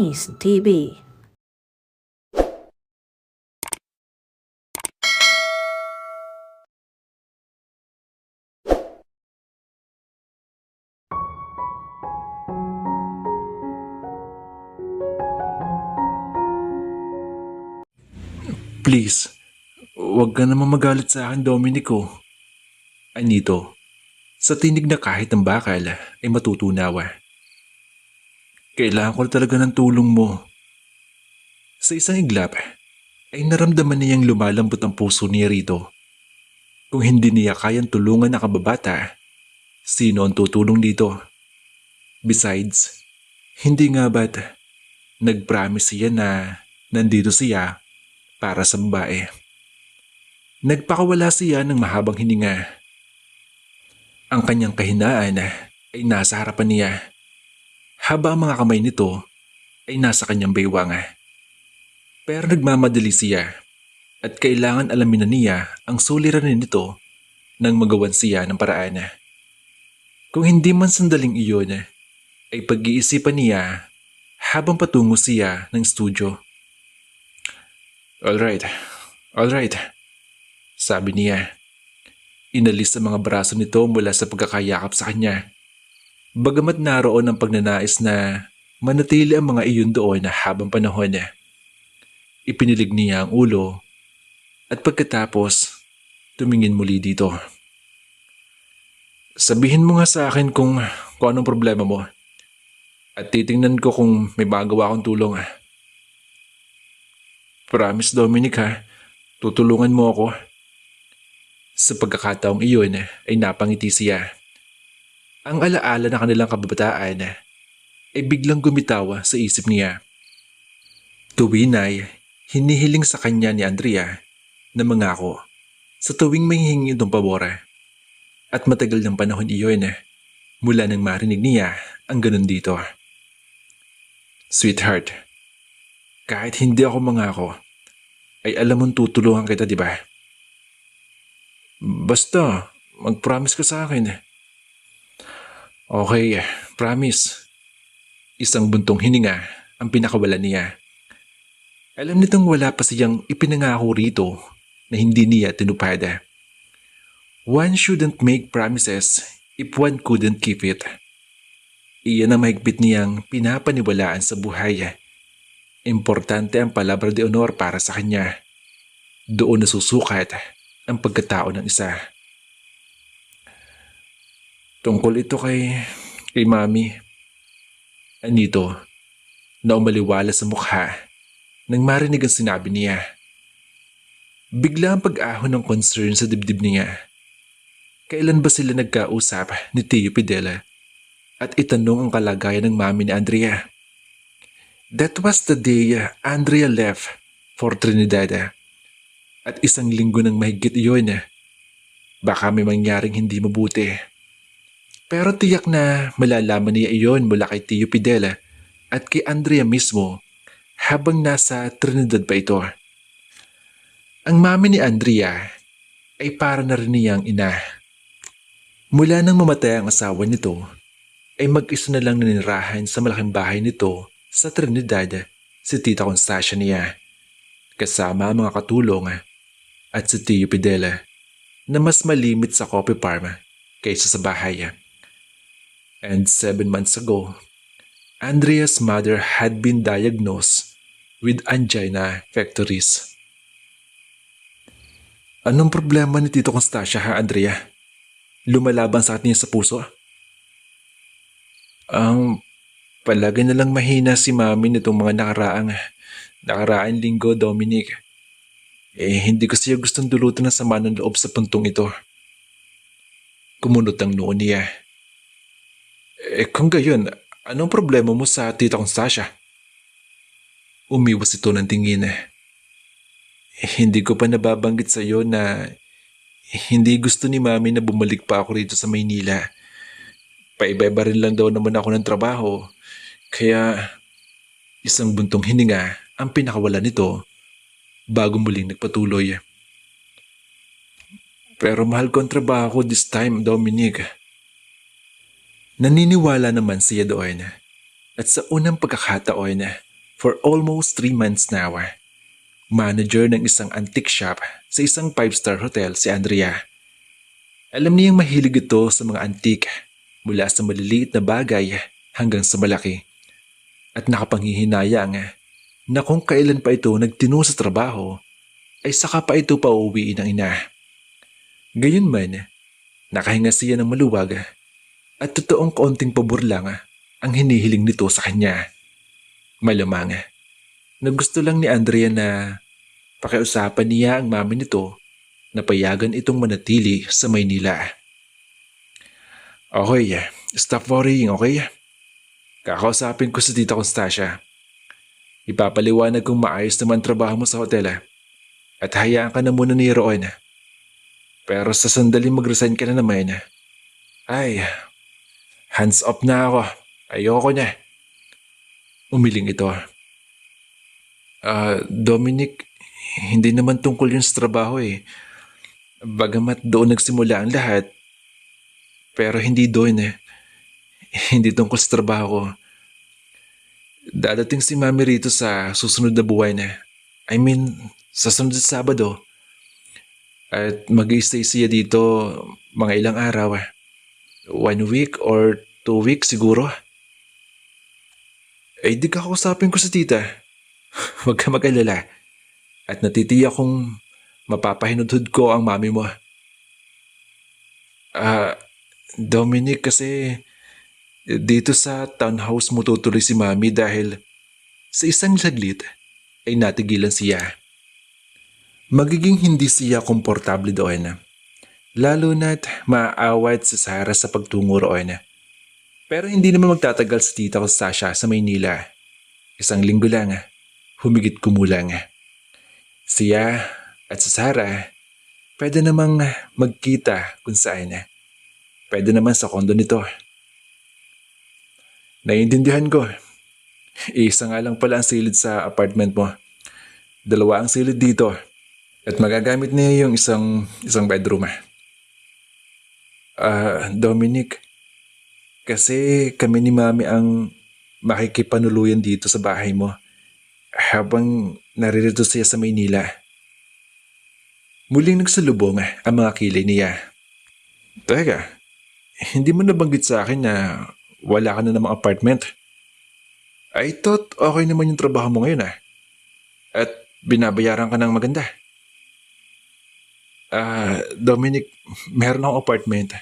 Ace TV. Please, huwag ka naman magalit sa akin, Dominico. Anito, sa tinig na kahit ng bakal ay matutunawa. Kailangan ko talaga ng tulong mo. Sa isang iglap, ay naramdaman niyang lumalambot ang puso niya rito. Kung hindi niya kayang tulungan ang kababata, sino ang tutulong dito? Besides, hindi nga ba't nag-promise siya na nandito siya para sa babae? Nagpakawala siya ng mahabang hininga. Ang kanyang kahinaan ay nasa harapan niya, habang ang mga kamay nito ay nasa kanyang baywang. Pero nagmamadali siya at kailangan alamin na niya ang suliranin nito nang magawan siya ng paraan. Kung hindi man sandaling iyon, ay pag-iisipan niya habang patungo siya ng studio. Alright, alright, sabi niya. Inalis ang mga braso nito mula sa pagkakayakap sa kanya. Bagamat naroon ang pagnanais na manatili ang mga iyon doon habang panahon. Ipinilig niya ang ulo at pagkatapos tumingin muli dito. Sabihin mo nga sa akin kung anong problema mo at titingnan ko kung may magawa akong tulong. Promise, Dominic, ha, tutulungan mo ako. Sa pagkakataong iyon ay napangiti siya. Ang alaala na kanilang kababataan ay biglang gumitaw sa isip niya. Tuwin ay hinihiling sa kanya ni Andrea na mangako sa tuwing may hihingi itong pabor. At matagal ng panahon iyon mula nang marinig niya ang ganun dito. Sweetheart, kahit hindi ako mangako, ay alam mong tutulungan kita, di ba? Basta, mag-promise ka sa akin. Okay, promise. Isang buntong hininga ang pinakawala niya. Alam nitong wala pa siyang ipinangako rito na hindi niya tinupad. One shouldn't make promises if one couldn't keep it. Iyan ang mahigpit niyang pinapaniwalaan sa buhay. Importante ang palabra de honor para sa kanya. Doon nasusukat ang pagkatao ng isa. Tungkol ito kay Mami. Anito, na umaliwala sa mukha nang marinig ang sinabi niya. Bigla ang pag-ahon ng concern sa dibdib niya. Kailan ba sila nagkausap ni Tio Pidela at itanong ang kalagayan ng mami ni Andrea? That was the day Andrea left for Trinidad. At isang linggo nang mahigit iyon. Baka may mangyaring hindi mabuti. Pero tiyak na malalaman niya iyon mula kay Tio Pidela at kay Andrea mismo habang nasa Trinidad pa ito. Ang mami ni Andrea ay para na rin niyang ina. Mula nang mamatay ang asawa nito, ay mag-isa na lang nanirahan sa malaking bahay nito sa Trinidad si Tita Constancia niya, kasama ang mga katulong at si Tio Pidela na mas malimit sa coffee farm kaysa sa bahay. And 7 months ago, Andrea's mother had been diagnosed with angina pectoris. Anong problema ni Tito Constancia, ha, Andrea? Lumalaban sa niya sa puso? Palagi na lang mahina si Mami nitong mga nakaraang linggo, Dominic. Hindi ko siya gustong dulutan ng sama ng loob sa puntong ito. Kumunot ang noo niya. Kung gayon, anong problema mo sa Tita Constancia? Umiwas ito ng tingin. Hindi ko pa nababanggit sa iyo na hindi gusto ni Mami na bumalik pa ako rito sa Maynila. Paiba-iba rin lang daw naman ako ng trabaho. Kaya isang buntong hininga ang pinakawala nito bago muling nagpatuloy. Pero mahal ko ang trabaho ko this time, Dominic. Naniniwala naman siya doon. At sa unang pagkakataon, for almost 3 months now. Manager ng isang antique shop sa isang 5-star hotel si Andrea. Alam niyang mahilig ito sa mga antique, mula sa maliliit na bagay hanggang sa malaki. At nakapanghihinayang na kung kailan pa ito nagtino sa trabaho, ay saka pa ito pauwiin ng ina. Gayunman, nakahinga siya ng maluwag at totoong kaunting pabor lang ang hinihiling nito sa kanya. Malamang na gusto lang ni Andrea na pakiusapan niya ang mami nito na payagan itong manatili sa Maynila. Okay, stop worrying, okay? Kakausapin ko si Tita Constancia. Ipapaliwanag kong maayos naman trabaho mo sa hotel at hayaan ka na muna ni Roon. Pero sa sandali mag-resign ka na naman, ay, hands off na ako. Ayoko na. Umiling ito. Dominic, hindi naman tungkol yun sa trabaho eh. Bagamat doon nagsimula ang lahat, pero hindi doon eh. Hindi tungkol sa trabaho ko. Dadating si Mami rito sa susunod na buwan. I mean, sa sunod na Sabado. At mag-i-stay siya dito mga ilang araw. 1 week or 2 weeks siguro. Ay di kakausapin ko sa tita. Huwag ka mag-alala. At natitiyak kong mapapahinudhod ko ang mami mo. Dominic, kasi dito sa townhouse mo tutuloy si mami dahil sa isang saglit ay natigilan siya. Magiging hindi siya komportable doon. Lalo na't maaawat si Sarah sa pagtungo roon. Pero hindi naman magtatagal si Tita Constancia sa Maynila. 1 linggo lang, humigit kumulang. Siya at si Sarah, pwede namang magkita kung saan. Pwede naman sa kondo nito. Naiintindihan ko. Isa nga lang pala ang silid sa apartment mo. 2 ang silid dito. At magagamit niya yung isang bedroom. Dominic, kasi kami ni Mami ang makikipanuluyan dito sa bahay mo habang naririto siya sa Maynila. Muling nagsalubong ang mga kilay niya. Teka, hindi mo nabanggit sa akin na wala ka na namang apartment? I thought okay naman yung trabaho mo ngayon at binabayaran ka ng maganda. Dominic, meron akong apartment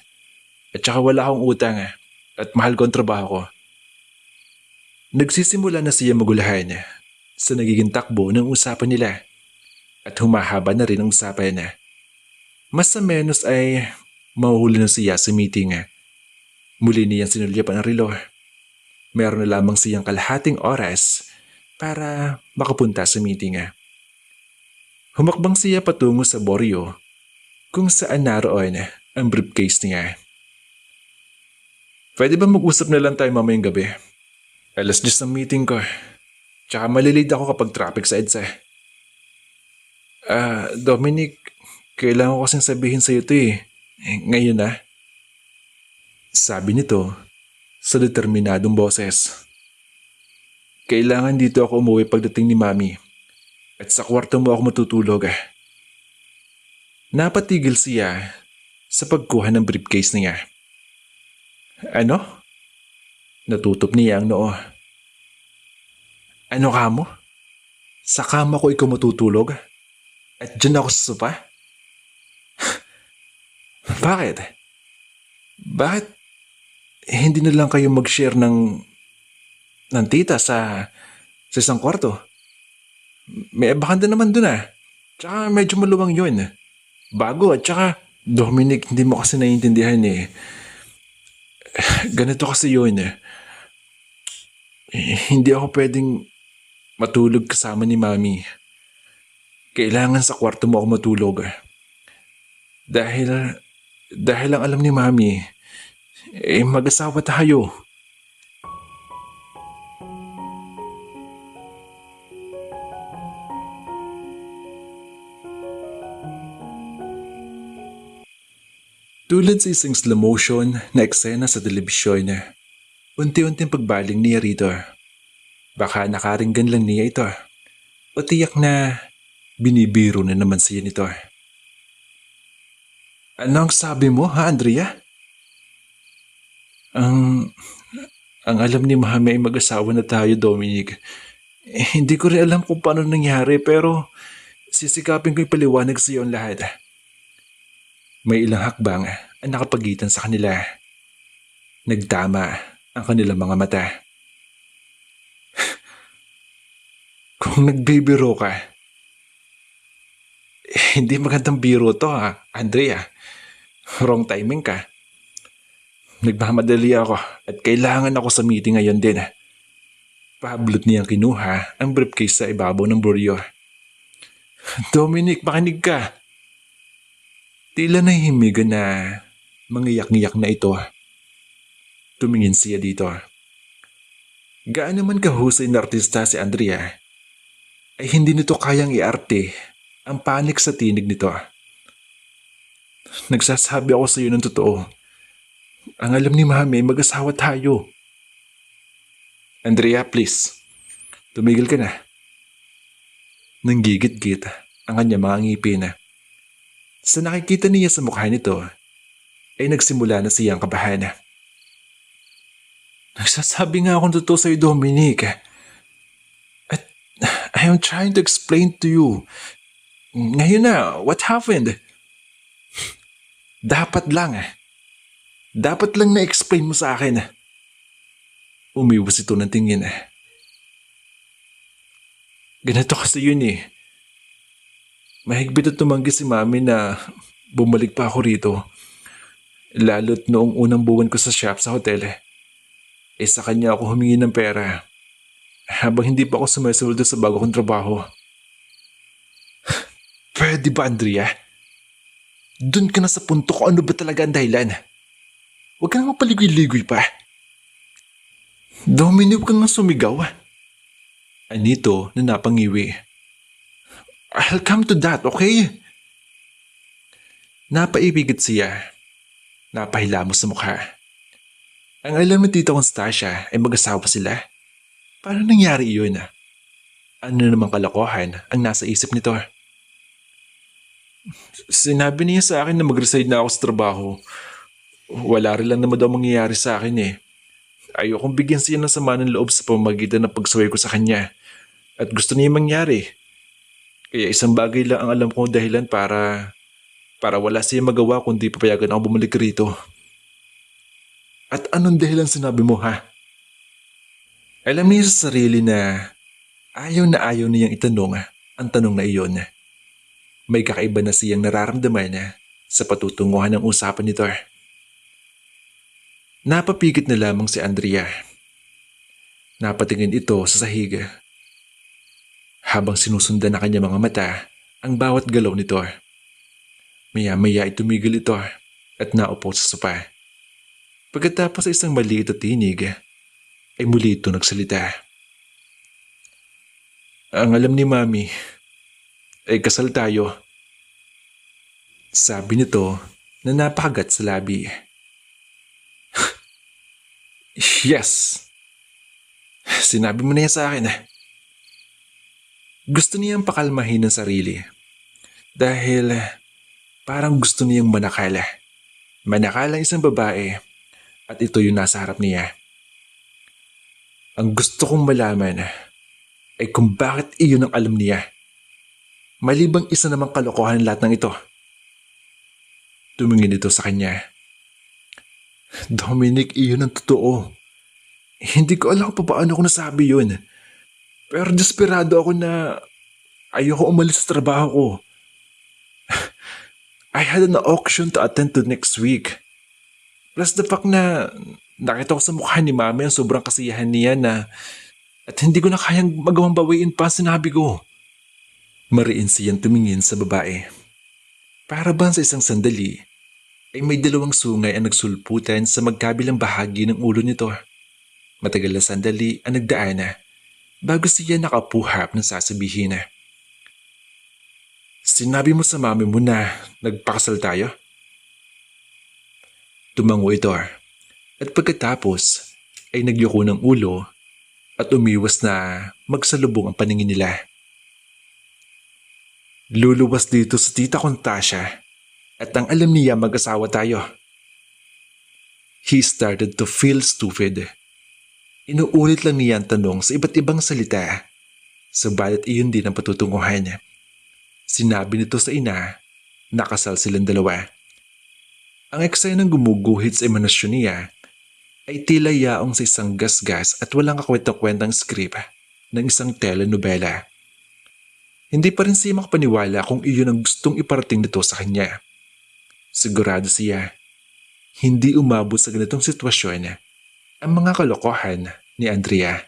at saka wala akong utang at mahal ko ang trabaho ko. Nagsisimula na siya magulahan sa nagiging takbo ng usapan nila at humahaba na rin ang usapan. Mas sa menos ay mahuhuli na siya sa meeting. Muli niyang sinulyapan ang relo. Meron na lamang siyang kalahating oras para makapunta sa meeting. Humakbang siya patungo sa Boreo kung saan naroon ang briefcase niya. Pwede ba mag-usap na lang tayo mamayang gabi? 10:00 ang meeting ko. Tsaka malilate ako kapag traffic sa EDSA. Dominic, kailangan ko kasing sabihin sa'yo ito eh. Ngayon na. Sabi nito sa determinadong boses. Kailangan dito ako umuwi pagdating ni Mami. At sa kwarto mo ako matutulog. Napatigil siya sa pagkuha ng briefcase niya. Ano? Natutop niya ang noo. Ano ka mo? Sa kama ko ikaw matutulog? At dyan ako sa sopa? Bakit? Bakit hindi na lang kayo mag-share ng tita sa isang kwarto? May abakanda naman dun Tsaka medyo maluwang yun. Bago at tsaka, Dominic, hindi mo kasi naiintindihan eh. Ganito kasi yun Hindi ako pwedeng matulog kasama ni Mami. Kailangan sa kwarto mo ako matulog. Dahil ang alam ni Mami, mag-asawa tayo. Tulad sa isang slow motion na eksena sa telebisyon, unti-unting pagbaling niya rito. Baka nakaringgan lang niya ito. O tiyak na binibiro na naman siya nito. Ano ang sabi mo, ha, Andrea? Ang, ang alam ni Mami ay mag-asawa na tayo, Dominic. Hindi ko rin alam kung paano nangyari pero sisikapin ko ipaliwanag sa iyo ang lahat. May ilang hakbang ang nakapagitan sa kanila. Nagtama ang kanilang mga mata. Kung nagbibiro ka, hindi magandang biro to, ha, Andrea. Wrong timing ka. Nagmamadali ako at kailangan ako sa meeting ngayon din. Pahablot niyang kinuha ang briefcase sa ibabaw ng buryo. Dominic, makinig ka. Tila nahihimigan na mangiyak-ngiyak na ito. Tumingin siya dito. Gaano man kahusay na artista si Andrea, ay hindi nito kayang iarte ang panik sa tinig nito. Nagsasabi ako sa iyo ng totoo. Ang alam ni Mami, mag-asawa tayo. Andrea, please. Tumigil ka na. Nanggigit-git ang kanya mga ngipin. Sa nakikita niya sa mukha nito, ay nagsimula na siyang kabahan. Nagsasabi nga akong totoo sa iyo, Dominic. At I am trying to explain to you. Ngayon na, what happened? Dapat lang na-explain mo sa akin. Umiwas ito ng tingin. Ganito kasi yun eh. Mahigpit at tumanggi si Mami na bumalik pa ako rito. Lalo't noong unang buwan ko sa shop sa hotel. Sa kanya ako humingi ng pera. Habang hindi pa ako sumasuldo sa bago kong trabaho. Pwede ba, Andrea? Doon ka na sa punto kung ano ba talaga ang dahilan. Huwag ka nga paligoy-ligoy pa. Dominic, huwag ka nga sumigaw. Anito na napangiwi. I'll come to that, okay? Napaibigit siya. Napahilamos sa mukha. Ang alam ni Tita Constancia ay mag-asawa sila. Paano nangyari iyon? Ano namang kalokohan ang nasa isip nito? Sinabi niya sa akin na mag-resign na ako sa trabaho. Wala rin lang naman daw mangyayari sa akin eh. Ayokong bigyan siya ng sama ng loob sa pamamagitan ng pagsuway ko sa kanya. At gusto niya mangyari. Kaya isang bagay lang ang alam kong dahilan para wala siya magawa kundi papayagan ako bumalik rito. At anong dahilan sinabi mo, ha? Alam niya sa sarili na ayaw niyang itanong ang tanong na iyon. May kakaiba na siyang nararamdaman sa patutunguhan ng usapan nito. Napapigit na lamang si Andrea. Napatingin ito sa sahig. Habang sinusundan na kanya mga mata ang bawat galaw nito. Maya-maya ay tumigil ito at naupo sa sopa. Pagkatapos sa isang maliit na tinig, ay muli ito nagsalita. Ang alam ni Mami, ay kasal tayo. Sabi nito na napakagat sa labi. Yes! Sinabi mo na yan sa akin. Gusto niyang pakalmahin ang sarili. Dahil parang gusto niyang manakala. Manakala ang isang babae at ito yung nasa harap niya. Ang gusto kong malaman ay kung bakit iyon ang alam niya. Malibang isa namang kalokohan lahat ng ito. Tumingin ito sa kanya. Dominic, iyon ang totoo. Hindi ko alam kung paano ko nasabi yun. Pero desperado ako na ayoko umalis sa trabaho ko. I had an auction to attend to next week. Plus the fact na nakita ko sa mukha ni Mami ang sobrang kasiyahan niya na at hindi ko na kayang magawang bawiin pa sinabi ko. Mariin siyang tumingin sa babae. Para bang sa isang sandali, ay may dalawang sungay ang nagsulputan sa magkabilang bahagi ng ulo nito. Matagal na sandali ang nagdaan bago siya nakapuhap ng sasabihin. Sinabi mo sa Mami mo na nagpakasal tayo? Tumango ito at pagkatapos ay nagyuko ng ulo at umiwas na magsalubong ang paningin nila. Luluwas dito sa tita kong Tasha at ang alam niya mag-asawa tayo. He started to feel stupid. Inuulit lang niya ang tanong sa iba't ibang salita, subalit iyon din ang patutunguhan. Sinabi nito sa ina na kasal silang dalawa. Ang eksenang gumuguhit sa emanasyon niya ay tila yaong sa isang gasgas at walang kakwentang-kwentang script ng isang telenovela. Hindi pa rin siya makapaniwala kung iyon ang gustong iparating nito sa kanya. Sigurado siya, hindi umabot sa ganitong sitwasyon ang mga kalokohan ni Andrea.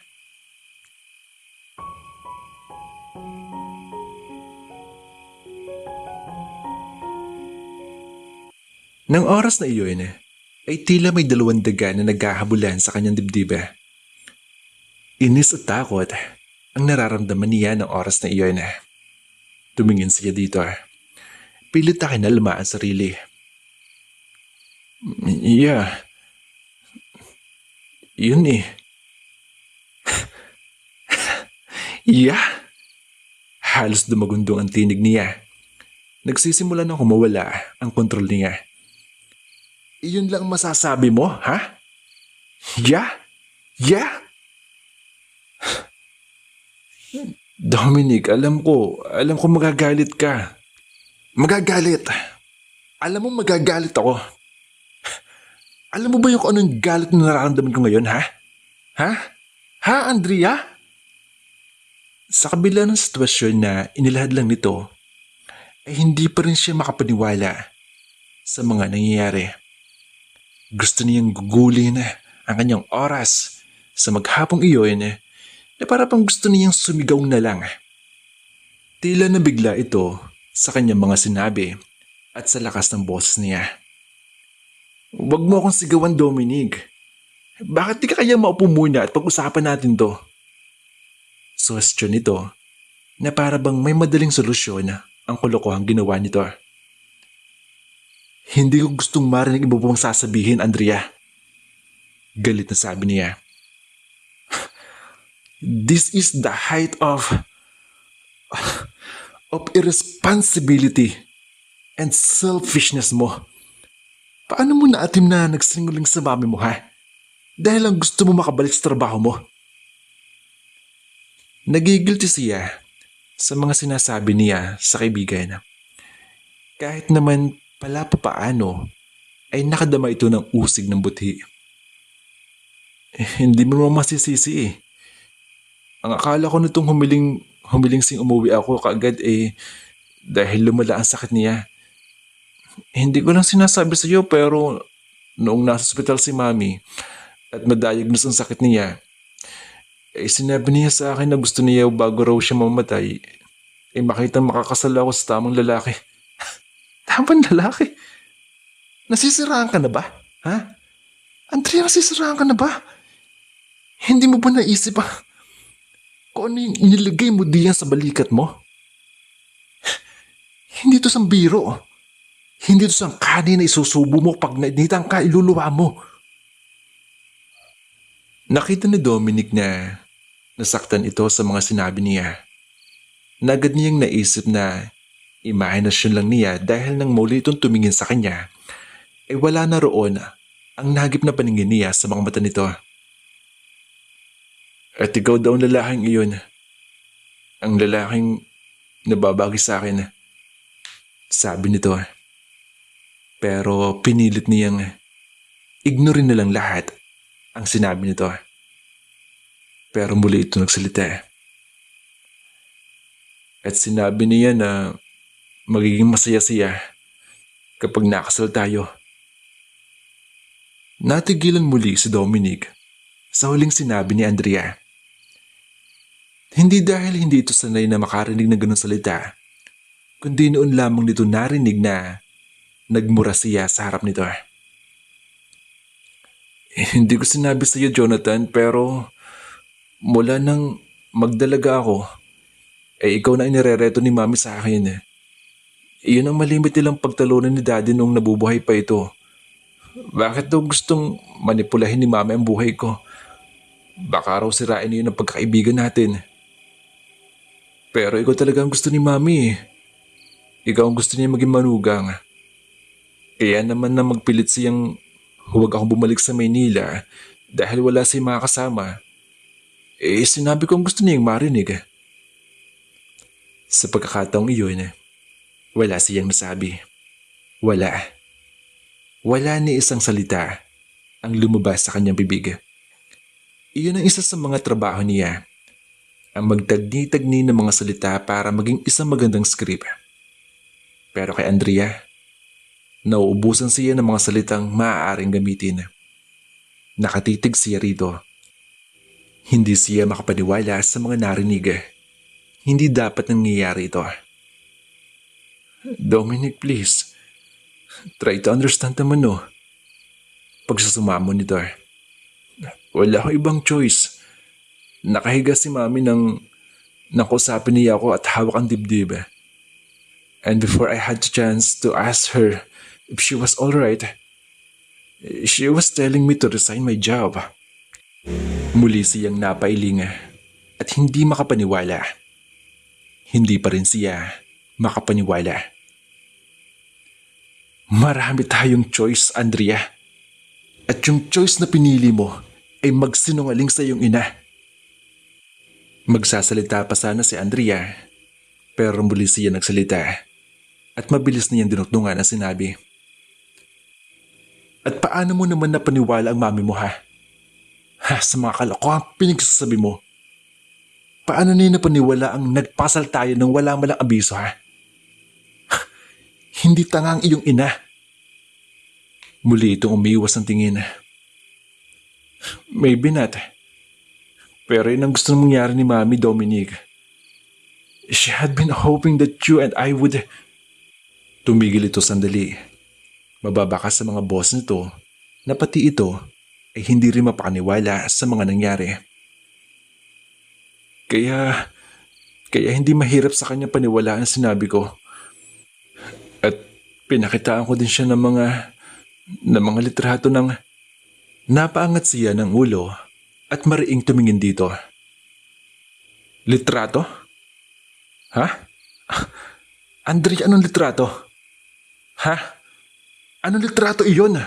Nang oras na iyon, ay tila may dalawang daga na naghahabulan sa kanyang dibdib. Inis at takot ang nararamdaman niya ng oras na iyon. Tumingin siya dito. Pilit na kinalma ang sarili. Yeah. Yun eh. Yeah. Halos dumagundong ang tinig niya. Nagsisimula na kumawala ang kontrol niya. Iyon lang masasabi mo, ha? Yeah? Yeah? Dominic, alam ko magagalit ka. Magagalit. Alam mo magagalit ako. Alam mo ba yung anong galit na nararamdaman ko ngayon, ha? Ha? Ha, Andrea? Sa kabila ng sitwasyon na inilahad lang nito, ay hindi pa rin siya makapaniwala sa mga nangyayari. Gusto niyang gugulin ang kanyang oras sa maghapong iyon na para pang gusto niyang sumigaw na lang. Tila nabigla ito sa kanyang mga sinabi at sa lakas ng boses niya. Huwag mo akong sigawan, Dominic. Bakit di ka kaya maupo muna at pag-usapan natin to? Suwestyon nito na para bang may madaling solusyon ang kalokohang ginawa nito. Hindi ko gustong marinig iba pang sasabihin, Andrea. Galit na sabi niya. This is the height of irresponsibility and selfishness mo. Paano mo naatim na nagsinguling sa mami mo, ha? Dahil lang gusto mo makabalik sa trabaho mo. Nagigilty siya sa mga sinasabi niya sa kaibigan. Kahit naman pala papaano ay nakadama ito ng usig ng buthi. Hindi mo naman masisisi eh. Ang akala ko nitong humiling sing umuwi ako kaagad dahil lumala ang sakit niya. Hindi ko lang sinasabi sa iyo pero noong nasa ospital si Mami at madiagnose ang sakit niya, sinabi niya sa akin na gusto niya bago raw siya mamatay, makitang makakasal ako sa tamang lalaki. Tamang lalaki? Nasisiraan ka na ba? Ha? Andrea, nasisiraan ka na ba? Hindi mo ba naisip kung ano yung inilagay mo diyan sa balikat mo? Hindi to sang biro. Hindi to sang kanin na isusubo mo pag nainitan ka, iluluwa mo. Nakita ni Dominic na nasaktan ito sa mga sinabi niya. Nagad niyang naisip na imahinasyon lang niya dahil nang muli itong tumingin sa kanya, wala na roon ang nahagip na paningin niya sa mga mata nito. At ikaw daw ang lalaking iyon. Ang lalaking nababagi sa akin. Sabi nito. Pero pinilit niyang ignorin na lang lahat ang sinabi nito. Pero muli ito nagsalita. At sinabi niya na magiging masaya siya kapag nakasal tayo. Natigilan muli si Dominic sa huling sinabi ni Andrea. Hindi dahil hindi ito sanay na makarinig ng ganun salita, kundi noon lamang nito narinig na nagmura siya sa harap nito. Hindi ko sinabi sa iyo, Jonathan, pero mula nang magdalaga ako, ikaw na inirereto ni Mami sa akin. Iyon ang malimit nilang pagtalunan ni Daddy nung nabubuhay pa ito. Bakit daw gustong manipulahin ni Mami ang buhay ko? Baka raw sirain niyo ng pagkakaibigan natin. Pero ikaw talaga ang gusto ni Mami. Ikaw ang gusto niya maging manugang. Kaya naman na magpilit siyang huwag akong bumalik sa Maynila dahil wala siyang mga kasama. Sinabi ko ang gusto niyang marinig. Sa pagkakataong iyon, wala siyang nasabi. Wala. Wala ni isang salita ang lumabas sa kanyang bibig. Iyon ang isa sa mga trabaho niya. Ang magtagni-tagni ng mga salita para maging isang magandang script. Pero kay Andrea, nauubusan siya ng mga salitang maaaring gamitin. Nakatitig siya rito. Hindi siya makapaniwala sa mga narinig. Hindi dapat nangyayari ito. Dominic, please. Try to understand naman no. Pagsasumamo nito. Wala akong ibang choice. Nakahiga si Mami nang kausapin niya ako at hawak ang dibdib. And before I had the chance to ask her if she was alright, she was telling me to resign my job. Muli siyang napailing at hindi makapaniwala. Hindi pa rin siya makapaniwala. Marami tayong choice, Andrea. At yung choice na pinili mo ay magsinungaling sa iyong ina. Magsasalita pa sana si Andrea, pero muli siya nagsalita at mabilis niyang dinukdungan ang sinabi. At paano mo naman napaniwala ang mami mo ha? Sa mga kalokohang pinagsasabi mo. Paano niya napaniwala ang nagpasal tayo nang wala malang abiso ha? Hindi tanga ang iyong ina. Muli itong umiwas ng tingin. Maybe not. Pero yun ang gusto mangyari ni Mami, Dominic. She had been hoping that you and I would... Tumigil ito sandali. Mababaka sa mga boss nito na pati ito ay hindi rin mapakaniwala sa mga nangyari. Kaya hindi mahirap sa kanya paniwalaan ang sinabi ko. At pinakitaan ko din siya ng mga litrato ng napaangat siya ng ulo at mariing tumingin dito. Litrato? Ha? Andrea, anong litrato? Ha? Anong litrato iyon?